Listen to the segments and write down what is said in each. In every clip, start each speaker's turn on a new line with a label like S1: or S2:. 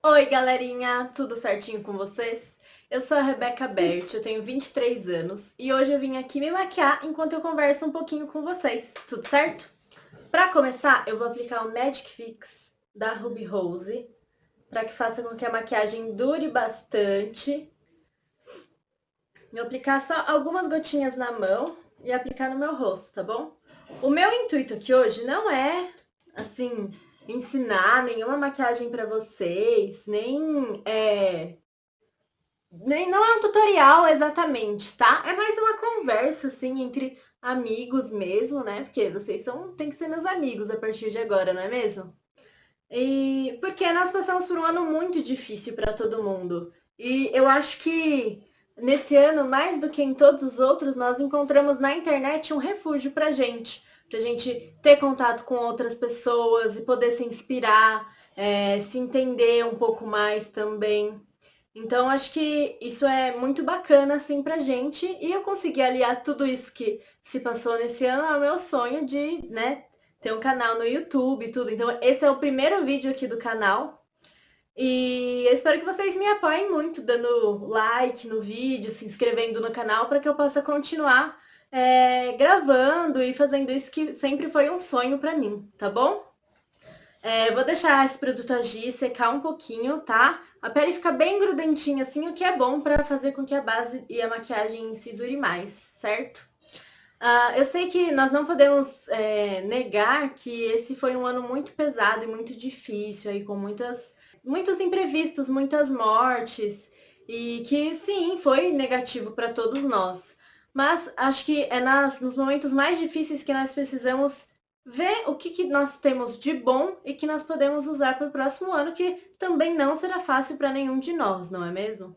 S1: Oi, galerinha, tudo certinho com vocês? Eu sou a Rebeca Bert, eu tenho 23 anos e hoje eu vim aqui me maquiar enquanto eu converso um pouquinho com vocês, tudo certo? Para começar, eu vou aplicar o Magic Fix da Ruby Rose para que faça com que a maquiagem dure bastante. Vou aplicar só algumas gotinhas na mão e aplicar no meu rosto, tá bom? O meu intuito aqui hoje não é, assim, ensinar nenhuma maquiagem para vocês, nem não é um tutorial exatamente, tá? É mais uma conversa assim entre amigos mesmo, né? Porque vocês tem que ser meus amigos a partir de agora, não é mesmo? E porque nós passamos por um ano muito difícil para todo mundo. E eu acho que nesse ano, mais do que em todos os outros, nós encontramos na internet um refúgio pra gente ter contato com outras pessoas e poder se inspirar, se entender um pouco mais também. Então, acho que isso é muito bacana, assim, pra gente. E eu consegui aliar tudo isso que se passou nesse ano ao meu sonho de, né, ter um canal no YouTube e tudo. Então, esse é o primeiro vídeo aqui do canal. E eu espero que vocês me apoiem muito, dando like no vídeo, se inscrevendo no canal, para que eu possa continuar, gravando e fazendo isso que sempre foi um sonho para mim, tá bom? Vou deixar esse produto agir, secar um pouquinho, tá? A pele fica bem grudentinha assim, o que é bom para fazer com que a base e a maquiagem em si dure mais, certo? Eu sei que nós não podemos negar que esse foi um ano muito pesado e muito difícil, aí, com muitos imprevistos, muitas mortes, e que sim, foi negativo para todos nós. Mas acho que é nos momentos mais difíceis que nós precisamos ver o que nós temos de bom e que nós podemos usar para o próximo ano, que também não será fácil para nenhum de nós, não é mesmo?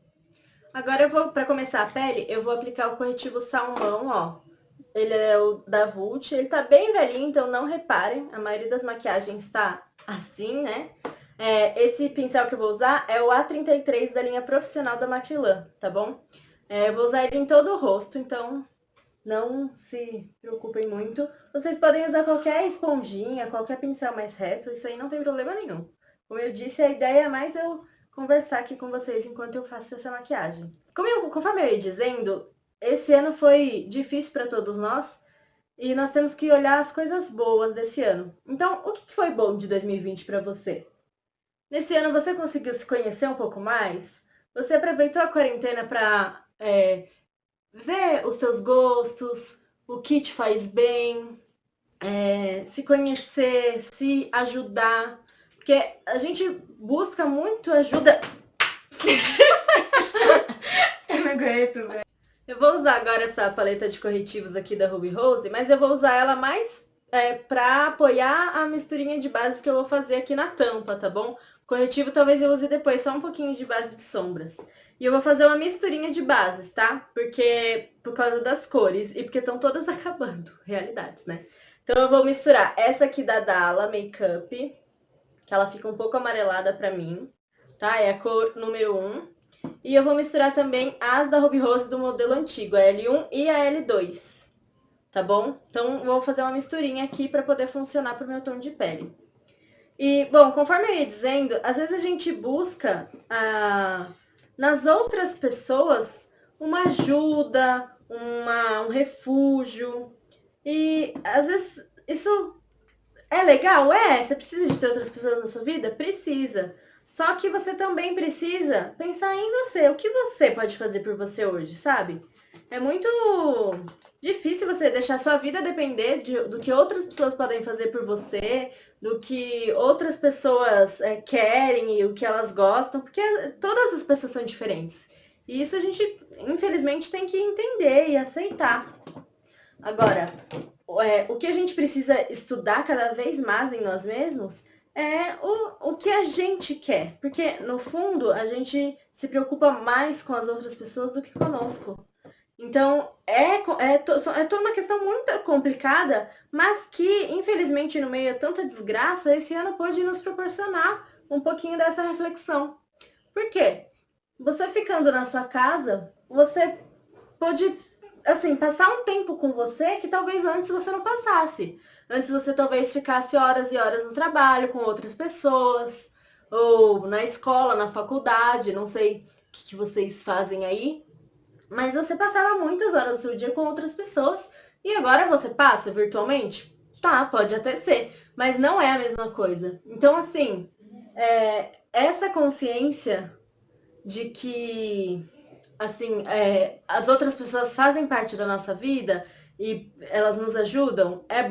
S1: Agora para começar a pele, eu vou aplicar o corretivo salmão, ó. Ele é o da Vult, ele tá bem velhinho, então não reparem, a maioria das maquiagens tá assim, né? Esse pincel que eu vou usar é o A33 da linha profissional da Macrylan, tá bom? Eu vou usar ele em todo o rosto, então não se preocupem muito. Vocês podem usar qualquer esponjinha, qualquer pincel mais reto, isso aí não tem problema nenhum. Como eu disse, a ideia é mais eu conversar aqui com vocês enquanto eu faço essa maquiagem. Conforme eu ia dizendo, esse ano foi difícil para todos nós e nós temos que olhar as coisas boas desse ano. Então, o que foi bom de 2020 para você? Nesse ano você conseguiu se conhecer um pouco mais? Você aproveitou a quarentena para ver os seus gostos, o que te faz bem, se conhecer, se ajudar? Porque a gente busca muito ajuda. Eu não aguento, velho. Eu vou usar agora essa paleta de corretivos aqui da Ruby Rose, mas eu vou usar ela mais para apoiar a misturinha de bases que eu vou fazer aqui na tampa, tá bom? Corretivo talvez eu use depois, só um pouquinho de base de sombras. E eu vou fazer uma misturinha de bases, tá? Por causa das cores e porque estão todas acabando, realidades, né? Então eu vou misturar essa aqui da Dalla Makeup, que ela fica um pouco amarelada pra mim, tá? É a cor número 1. E eu vou misturar também as da Ruby Rose do modelo antigo, a L1 e a L2, tá bom? Então vou fazer uma misturinha aqui para poder funcionar pro meu tom de pele. E, bom, conforme eu ia dizendo, às vezes a gente busca nas outras pessoas uma ajuda, um refúgio. E às vezes isso é legal? Você precisa de ter outras pessoas na sua vida? Precisa. Só que você também precisa pensar em você. O que você pode fazer por você hoje, sabe? É muito difícil você deixar sua vida depender do que outras pessoas podem fazer por você, do que outras pessoas querem e o que elas gostam, porque todas as pessoas são diferentes. E isso a gente, infelizmente, tem que entender e aceitar. Agora, o que a gente precisa estudar cada vez mais em nós mesmos é o que a gente quer. Porque, no fundo, a gente se preocupa mais com as outras pessoas do que conosco. Então, é toda uma questão muito complicada, mas que, infelizmente, no meio de tanta desgraça, esse ano pode nos proporcionar um pouquinho dessa reflexão. Por quê? Você ficando na sua casa, você pode, assim, passar um tempo com você que talvez antes você não passasse. Antes você talvez ficasse horas e horas no trabalho com outras pessoas. ou na escola, na faculdade, não sei o que vocês fazem aí, mas você passava muitas horas do seu dia com outras pessoas e agora você passa virtualmente? Tá, pode até ser, mas não é a mesma coisa. Então, assim, essa consciência de que assim, as outras pessoas fazem parte da nossa vida e elas nos ajudam, é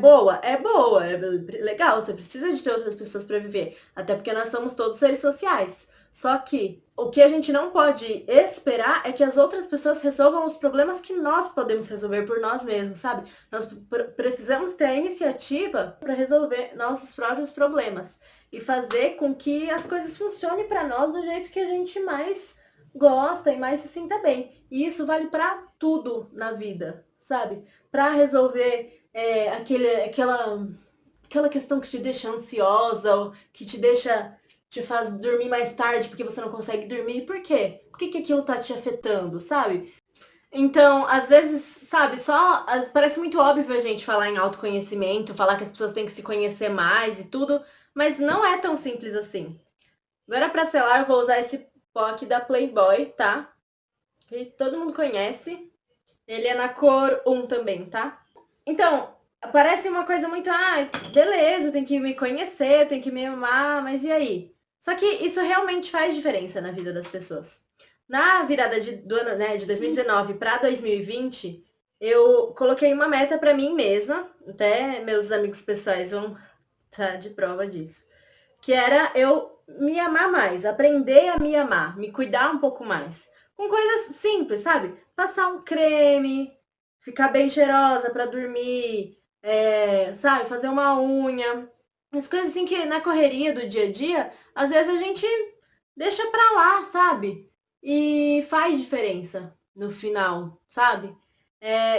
S1: legal, você precisa de ter outras pessoas para viver, até porque nós somos todos seres sociais. Só que o que a gente não pode esperar é que as outras pessoas resolvam os problemas que nós podemos resolver por nós mesmos, sabe? Nós precisamos ter a iniciativa para resolver nossos próprios problemas e fazer com que as coisas funcionem para nós do jeito que a gente mais gosta e mais se sinta bem. E isso vale para tudo na vida, sabe? Para resolver aquela questão que te deixa ansiosa, ou que te faz dormir mais tarde porque você não consegue dormir. Por quê? Por que aquilo tá te afetando, sabe? Então, às vezes, sabe, parece muito óbvio a gente falar em autoconhecimento, falar que as pessoas têm que se conhecer mais e tudo, mas não é tão simples assim. Agora, para selar, eu vou usar esse pó aqui da Playboy, tá? Que todo mundo conhece. Ele é na cor 1 também, tá? Então, parece uma coisa muito, beleza, eu tenho que me conhecer, eu tenho que me amar, mas e aí? Só que isso realmente faz diferença na vida das pessoas. Na virada do ano, né, de 2019 para 2020, eu coloquei uma meta para mim mesma, até meus amigos pessoais vão estar de prova disso, que era eu me amar mais, aprender a me amar, me cuidar um pouco mais. Com coisas simples, sabe? Passar um creme, ficar bem cheirosa para dormir, sabe? Fazer uma unha. As coisas assim que na correria do dia a dia, às vezes a gente deixa pra lá, sabe? E faz diferença no final, sabe?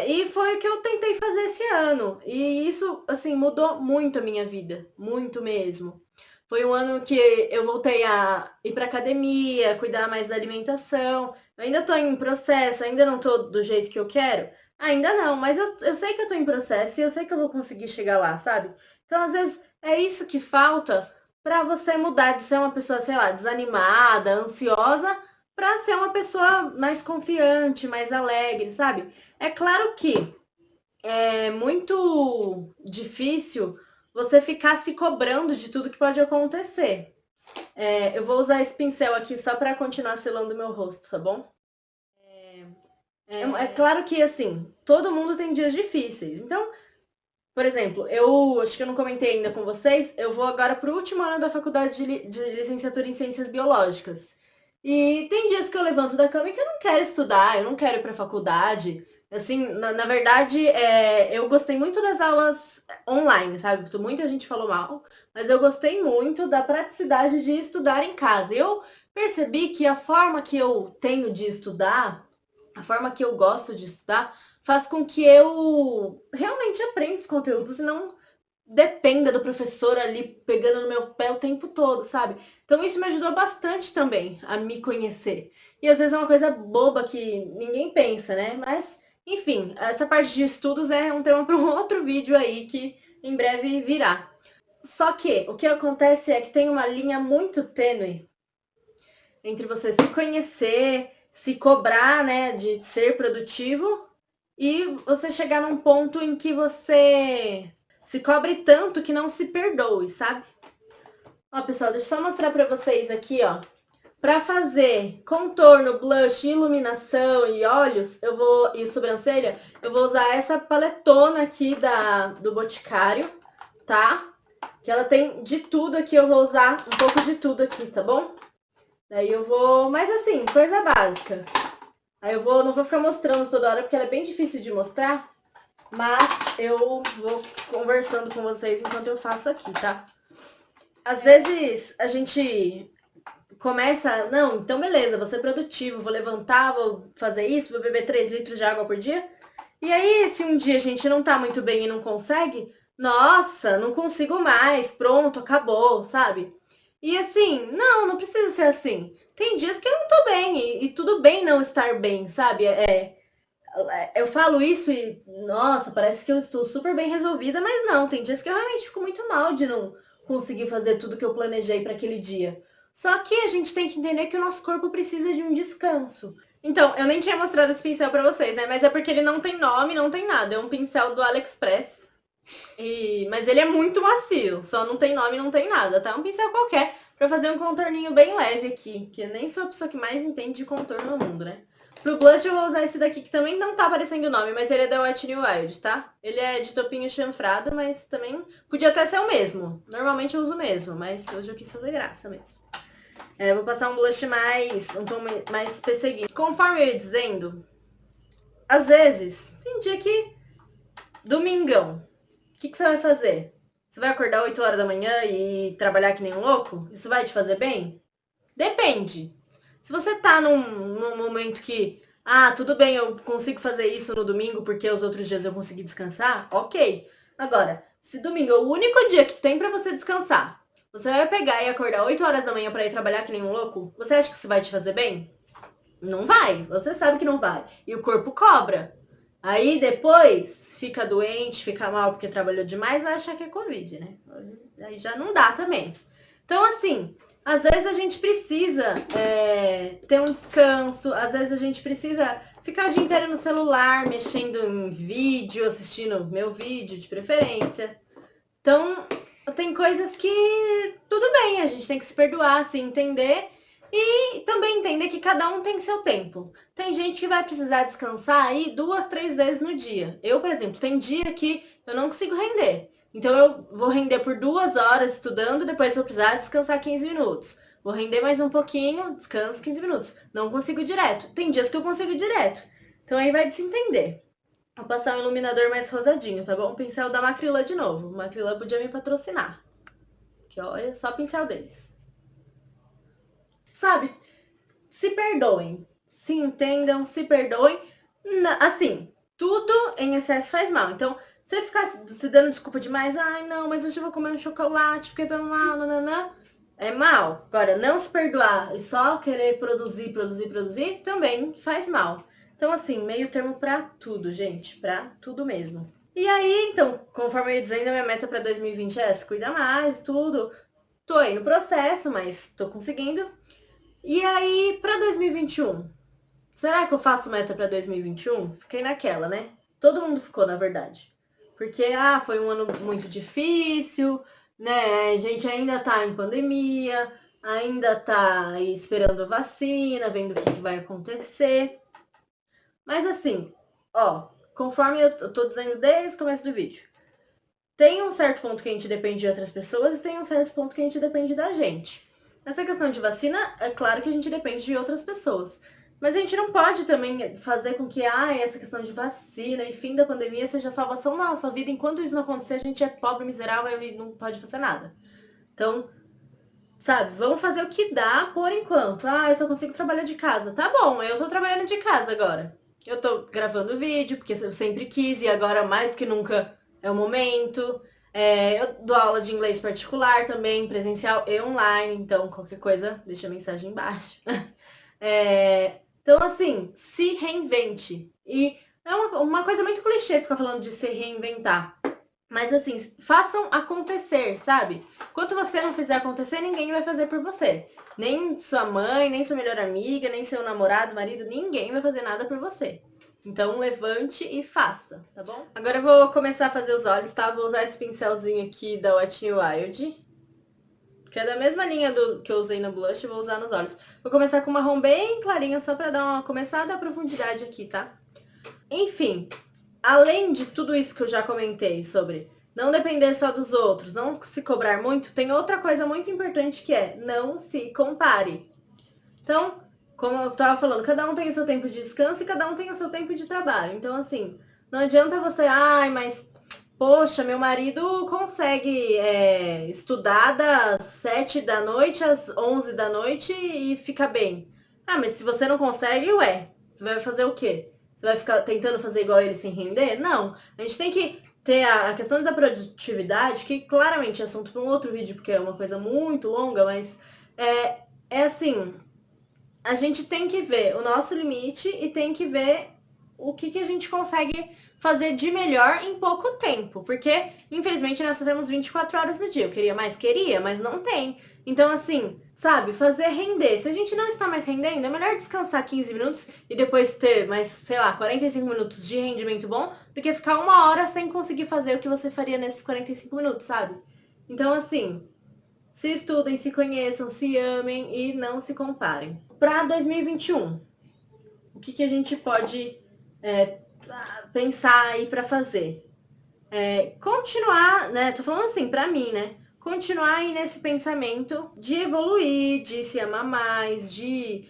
S1: E foi o que eu tentei fazer esse ano. E isso, assim, mudou muito a minha vida. Muito mesmo. Foi um ano que eu voltei a ir para academia, cuidar mais da alimentação. Eu ainda estou em processo, ainda não estou do jeito que eu quero. Ainda não, mas eu sei que eu estou em processo e eu sei que eu vou conseguir chegar lá, sabe? Então, às vezes, é isso que falta para você mudar de ser uma pessoa, sei lá, desanimada, ansiosa, para ser uma pessoa mais confiante, mais alegre, sabe? É claro que é muito difícil você ficar se cobrando de tudo que pode acontecer. Eu vou usar esse pincel aqui só para continuar selando meu rosto, tá bom? É claro que, assim, todo mundo tem dias difíceis. Então, por exemplo, eu acho que eu não comentei ainda com vocês, eu vou agora para o último ano da faculdade de licenciatura em Ciências Biológicas. E tem dias que eu levanto da cama e que eu não quero estudar, eu não quero ir para a faculdade. Assim, na verdade, eu gostei muito das aulas online, sabe? Muita gente falou mal, mas eu gostei muito da praticidade de estudar em casa. Eu percebi que a forma que eu tenho de estudar, a forma que eu gosto de estudar, faz com que eu realmente aprenda os conteúdos e não dependa do professor ali pegando no meu pé o tempo todo, sabe? Então isso me ajudou bastante também a me conhecer. E às vezes é uma coisa boba que ninguém pensa, né? Mas, enfim, essa parte de estudos é um tema para um outro vídeo aí que em breve virá. Só que o que acontece é que tem uma linha muito tênue entre você se conhecer, se cobrar, né, de ser produtivo e você chegar num ponto em que você se cobre tanto que não se perdoe, sabe? Ó, pessoal, deixa eu só mostrar pra vocês aqui, ó. Pra fazer contorno, blush, iluminação e olhos, e sobrancelha, eu vou usar essa paletona aqui do Boticário, tá? Que ela tem de tudo aqui, eu vou usar um pouco de tudo aqui, tá bom? Daí eu vou, mas assim, coisa básica. Aí não vou ficar mostrando toda hora, porque ela é bem difícil de mostrar. Mas eu vou conversando com vocês enquanto eu faço aqui, tá? Às vezes a gente começa, não, então beleza, vou ser produtivo, vou levantar, vou fazer isso, vou beber 3 litros de água por dia. E aí, se um dia a gente não tá muito bem e não consegue, nossa, não consigo mais, pronto, acabou, sabe? E assim, não precisa ser assim. Tem dias que eu não tô bem, e tudo bem não estar bem, sabe? Eu falo isso e, nossa, parece que eu estou super bem resolvida, mas não, tem dias que eu realmente fico muito mal de não conseguir fazer tudo que eu planejei para aquele dia. Só que a gente tem que entender que o nosso corpo precisa de um descanso. Então, eu nem tinha mostrado esse pincel pra vocês, né? Mas é porque ele não tem nome, não tem nada. É um pincel do AliExpress. Mas ele é muito macio, só não tem nome, não tem nada, tá? É um pincel qualquer pra fazer um contorninho bem leve aqui, que eu nem sou a pessoa que mais entende de contorno no mundo, né? Pro blush eu vou usar esse daqui, que também não tá aparecendo o nome, mas ele é da Wet n Wild, tá? Ele é de topinho chanfrado, mas também podia até ser o mesmo. Normalmente eu uso o mesmo, mas hoje eu quis fazer graça mesmo. Eu vou passar um blush um tom mais pesseguinho. Conforme eu ia dizendo, às vezes, tem dia que... Domingão. O que você vai fazer? Você vai acordar 8 horas da manhã e trabalhar que nem um louco? Isso vai te fazer bem? Depende. Se você tá num momento que, tudo bem, eu consigo fazer isso no domingo porque os outros dias eu consegui descansar, ok. Agora, se domingo é o único dia que tem pra você descansar, você vai pegar e acordar 8 horas da manhã pra ir trabalhar que nem um louco, você acha que isso vai te fazer bem? Não vai. Você sabe que não vai. E o corpo cobra. Aí depois fica doente, fica mal porque trabalhou demais, vai achar que é Covid, né? Aí já não dá também. Então, assim, às vezes a gente precisa ter um descanso, às vezes a gente precisa ficar o dia inteiro no celular, mexendo em vídeo, assistindo meu vídeo de preferência. Então, tem coisas que tudo bem, a gente tem que se perdoar, se entender e também entender que cada um tem seu tempo. Tem gente que vai precisar descansar aí 2, 3 vezes no dia. Eu, por exemplo, tem dia que eu não consigo render. Então eu vou render por 2 horas estudando, depois vou precisar descansar 15 minutos. Vou render mais um pouquinho, descanso 15 minutos. Não consigo direto. Tem dias que eu consigo direto. Então aí vai de se entender. Vou passar um iluminador mais rosadinho, tá bom? O pincel da Macrilan de novo. O Macrilan podia me patrocinar. Que olha, só pincel deles. Sabe? Se perdoem. Se entendam, se perdoem. Assim, tudo em excesso faz mal. Então, você ficar se dando desculpa demais, ai não, mas hoje eu vou comer um chocolate porque tô mal, nananã, é mal. Agora, não se perdoar e só querer produzir, também faz mal. Então, assim, meio termo pra tudo, gente, pra tudo mesmo. E aí, então, conforme eu ia dizendo, a minha meta pra 2020 é se cuidar mais, tudo. Tô aí no processo, mas tô conseguindo. E aí, pra 2021? Será que eu faço meta pra 2021? Fiquei naquela, né? Todo mundo ficou, na verdade. Porque, foi um ano muito difícil, né? A gente ainda tá em pandemia, ainda tá aí esperando vacina, vendo o que vai acontecer. Mas assim, conforme eu tô dizendo desde o começo do vídeo, tem um certo ponto que a gente depende de outras pessoas e tem um certo ponto que a gente depende da gente. Nessa questão de vacina, é claro que a gente depende de outras pessoas. Mas a gente não pode também fazer com que essa questão de vacina e fim da pandemia seja a salvação na nossa vida. Enquanto isso não acontecer, a gente é pobre, miserável e não pode fazer nada. Então, sabe, vamos fazer o que dá por enquanto. Eu só consigo trabalhar de casa. Tá bom, eu tô trabalhando de casa agora. Eu tô gravando vídeo, porque eu sempre quis, e agora mais que nunca é o momento. Eu dou aula de inglês particular também, presencial e online, então qualquer coisa, deixa a mensagem embaixo. Então, assim, se reinvente. E é uma coisa muito clichê ficar falando de se reinventar. Mas, assim, façam acontecer, sabe? Enquanto você não fizer acontecer, ninguém vai fazer por você. Nem sua mãe, nem sua melhor amiga, nem seu namorado, marido, ninguém vai fazer nada por você. Então, levante e faça, tá bom? Agora eu vou começar a fazer os olhos, tá? Vou usar esse pincelzinho aqui da Wet n Wild, que é da mesma linha que eu usei no blush, vou usar nos olhos. Vou começar com um marrom bem clarinho, só pra dar uma começada a profundidade aqui, tá? Enfim, além de tudo isso que eu já comentei sobre não depender só dos outros, não se cobrar muito, tem outra coisa muito importante que é não se compare. Então, como eu tava falando, cada um tem o seu tempo de descanso e cada um tem o seu tempo de trabalho. Então, assim, não adianta você, mas poxa, meu marido consegue estudar das 7 da noite às 11 da noite e fica bem. Mas se você não consegue, você vai fazer o quê? Você vai ficar tentando fazer igual ele sem render? Não. A gente tem que ter a questão da produtividade, que claramente é assunto para um outro vídeo, porque é uma coisa muito longa, mas é assim, a gente tem que ver o nosso limite e tem que ver o que a gente consegue fazer de melhor em pouco tempo. Porque, infelizmente, nós só temos 24 horas no dia. Eu queria mais? Queria, mas não tem. Então, assim, sabe, fazer render. Se a gente não está mais rendendo, é melhor descansar 15 minutos e depois ter mais, sei lá, 45 minutos de rendimento bom do que ficar 1 hora sem conseguir fazer o que você faria nesses 45 minutos, sabe? Então, assim, se estudem, se conheçam, se amem e não se comparem. Para 2021, o que a gente pode pensar aí para fazer? Continuar, né? Tô falando assim, para mim, né? Continuar aí nesse pensamento de evoluir, de se amar mais, de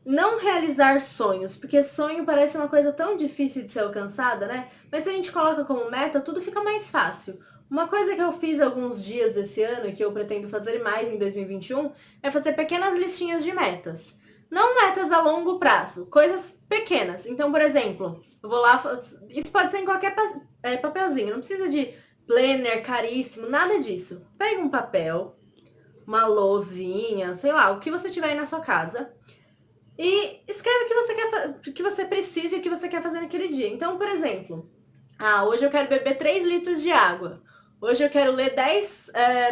S1: não realizar sonhos, porque sonho parece uma coisa tão difícil de ser alcançada, né? Mas se a gente coloca como meta, tudo fica mais fácil. Uma coisa que eu fiz alguns dias desse ano e que eu pretendo fazer mais em 2021 é fazer pequenas listinhas de metas. Não metas a longo prazo, coisas pequenas. Então, por exemplo, eu vou lá, isso pode ser em qualquer papelzinho, não precisa de planner caríssimo, nada disso. Pega um papel, uma lousinha, sei lá, o que você tiver aí na sua casa e escreve o que você quer, o que você precisa e o que você quer fazer naquele dia. Então, por exemplo, hoje eu quero beber 3 litros de água. Hoje eu quero ler 10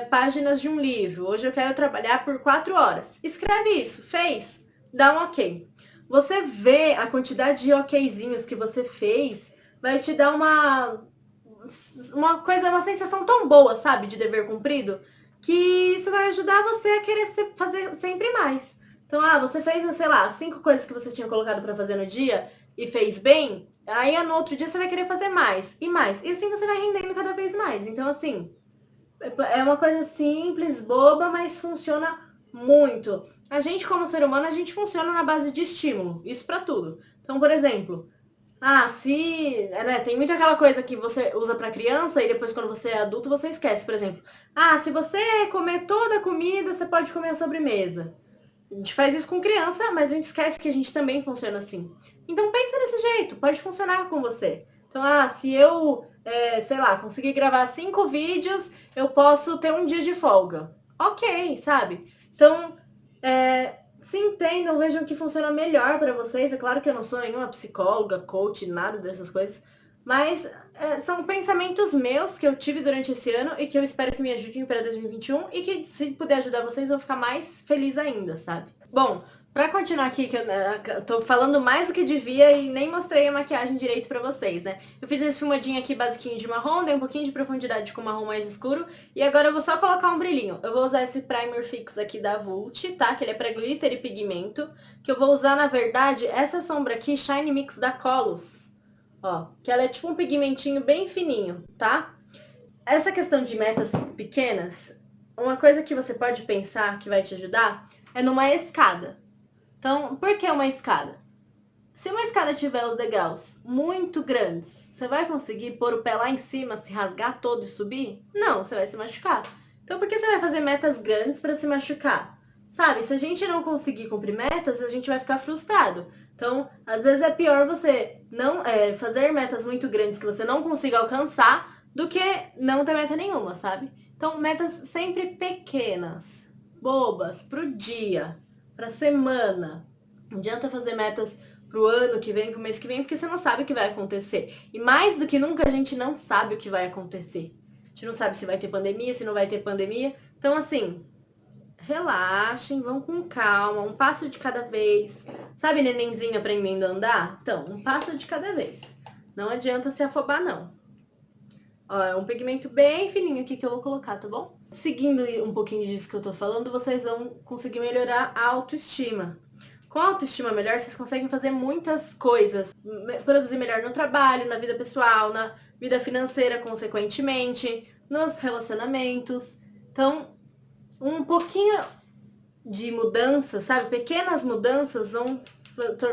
S1: páginas de um livro. Hoje eu quero trabalhar por 4 horas. Escreve isso. Fez? Dá um ok. Você vê a quantidade de okzinhos que você fez, vai te dar uma coisa, uma sensação tão boa, sabe? De dever cumprido, que isso vai ajudar você a querer fazer sempre mais. Então, você fez, sei lá, 5 coisas que você tinha colocado para fazer no dia e fez bem, aí no outro dia você vai querer fazer mais e mais. E assim você vai rendendo cada vez mais. Então, assim, é uma coisa simples, boba, mas funciona muito. A gente, como ser humano, a gente funciona na base de estímulo. Isso para tudo. Então, por exemplo, tem muito aquela coisa que você usa para criança e depois quando você é adulto você esquece. Por exemplo, se você comer toda a comida, você pode comer a sobremesa. A gente faz isso com criança, mas a gente esquece que a gente também funciona assim. Então pensa desse jeito, pode funcionar com você. Então, se eu, sei lá, conseguir gravar 5 vídeos, eu posso ter um dia de folga. Ok, sabe? Então, se entendam, vejam o que funciona melhor para vocês. É claro que eu não sou nenhuma psicóloga, coach, nada dessas coisas. Mas são pensamentos meus que eu tive durante esse ano e que eu espero que me ajudem para 2021 e que, se puder ajudar vocês, eu vou ficar mais feliz ainda, sabe? Bom, pra continuar aqui, que eu tô falando mais do que devia e nem mostrei a maquiagem direito pra vocês, né? Eu fiz uma esfumadinha aqui basiquinho de marrom, dei um pouquinho de profundidade com marrom mais escuro. E agora eu vou só colocar um brilhinho. Eu vou usar esse Primer Fix aqui da Vult, tá? Que ele é pra glitter e pigmento. Que eu vou usar, na verdade, essa sombra aqui, Shine Mix da Colors. Ó, que ela é tipo um pigmentinho bem fininho, tá? Essa questão de metas pequenas, uma coisa que você pode pensar que vai te ajudar é numa escada. Então, por que uma escada? Se uma escada tiver os degraus muito grandes, você vai conseguir pôr o pé lá em cima, se rasgar todo e subir? Não, você vai se machucar. Então, por que você vai fazer metas grandes para se machucar? Sabe, se a gente não conseguir cumprir metas, a gente vai ficar frustrado. Então, às vezes é pior você não fazer metas muito grandes que você não consiga alcançar do que não ter meta nenhuma, sabe? Então, metas sempre pequenas, bobas, pro dia, pra semana. Não adianta fazer metas pro ano que vem, pro mês que vem, porque você não sabe o que vai acontecer. E mais do que nunca, a gente não sabe o que vai acontecer. A gente não sabe se vai ter pandemia, se não vai ter pandemia. Então, assim, relaxem, vão com calma, um passo de cada vez. Sabe nenenzinho aprendendo a andar? Então, um passo de cada vez. Não adianta se afobar, não. Ó, é um pigmento bem fininho aqui que eu vou colocar, tá bom? Seguindo um pouquinho disso que eu tô falando, vocês vão conseguir melhorar a autoestima. Com a autoestima melhor, vocês conseguem fazer muitas coisas. Produzir melhor no trabalho, na vida pessoal, na vida financeira, consequentemente, nos relacionamentos. Então, um pouquinho de mudança, sabe? Pequenas mudanças vão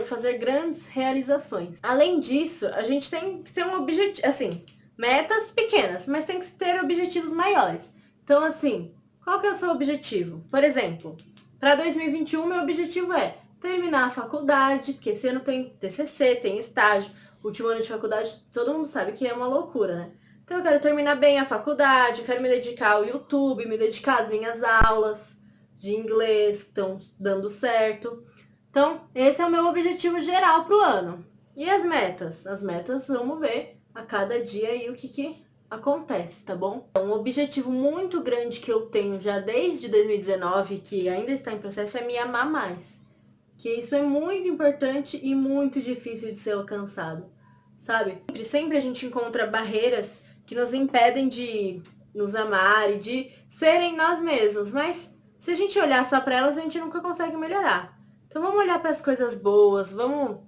S1: fazer grandes realizações. Além disso, a gente tem que ter um objetivo, assim, metas pequenas, mas tem que ter objetivos maiores. Então, assim, qual que é o seu objetivo? Por exemplo, para 2021, meu objetivo é terminar a faculdade, porque esse ano tem TCC, tem estágio. Último ano de faculdade, todo mundo sabe que é uma loucura, né? Então, eu quero terminar bem a faculdade, quero me dedicar ao YouTube, me dedicar às minhas aulas de inglês que estão dando certo. Então, esse é o meu objetivo geral para o ano. E as metas? As metas, vamos ver a cada dia aí o que acontece, tá bom? Um objetivo muito grande que eu tenho já desde 2019, que ainda está em processo, é me amar mais. Que isso é muito importante e muito difícil de ser alcançado, sabe? Sempre a gente encontra barreiras que nos impedem de nos amar e de serem nós mesmos, mas se a gente olhar só para elas, a gente nunca consegue melhorar. Então vamos olhar para as coisas boas, vamos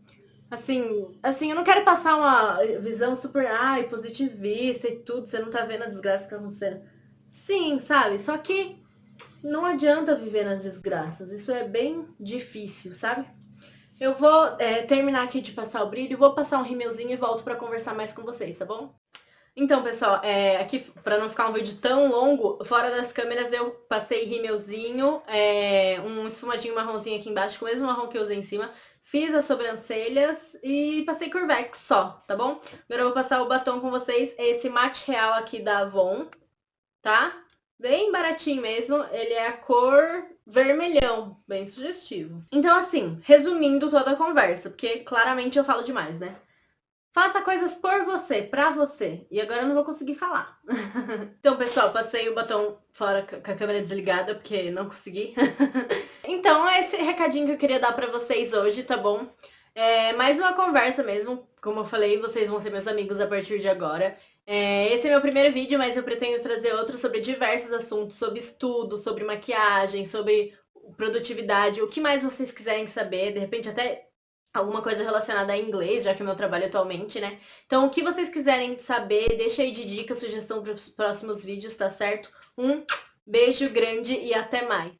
S1: assim, eu não quero passar uma visão super, ai, positivista e tudo, você não tá vendo a desgraça que tá acontecendo. Sim, sabe? Só que não adianta viver nas desgraças, isso é bem difícil, sabe? Eu vou terminar aqui de passar o brilho, vou passar um rímelzinho e volto pra conversar mais com vocês, tá bom? Então, pessoal, aqui para não ficar um vídeo tão longo, fora das câmeras eu passei rímelzinho, um esfumadinho marronzinho aqui embaixo, com o mesmo marrom que eu usei em cima. Fiz as sobrancelhas e passei Curvex só, tá bom? Agora eu vou passar o batom com vocês, esse Mate Real aqui da Avon, tá? Bem baratinho mesmo, ele é a cor vermelhão, bem sugestivo. Então, assim, resumindo toda a conversa, porque claramente eu falo demais, né? Faça coisas por você, pra você. E agora eu não vou conseguir falar. Então, pessoal, passei o batom fora com a câmera desligada, porque não consegui. Então, é esse recadinho que eu queria dar pra vocês hoje, tá bom? É mais uma conversa mesmo. Como eu falei, vocês vão ser meus amigos a partir de agora. Esse é meu primeiro vídeo, mas eu pretendo trazer outros sobre diversos assuntos, sobre estudo, sobre maquiagem, sobre produtividade, o que mais vocês quiserem saber, de repente até alguma coisa relacionada a inglês, já que é o meu trabalho atualmente, né? Então, o que vocês quiserem saber, deixa aí de dica, sugestão para os próximos vídeos, tá certo? Um beijo grande e até mais!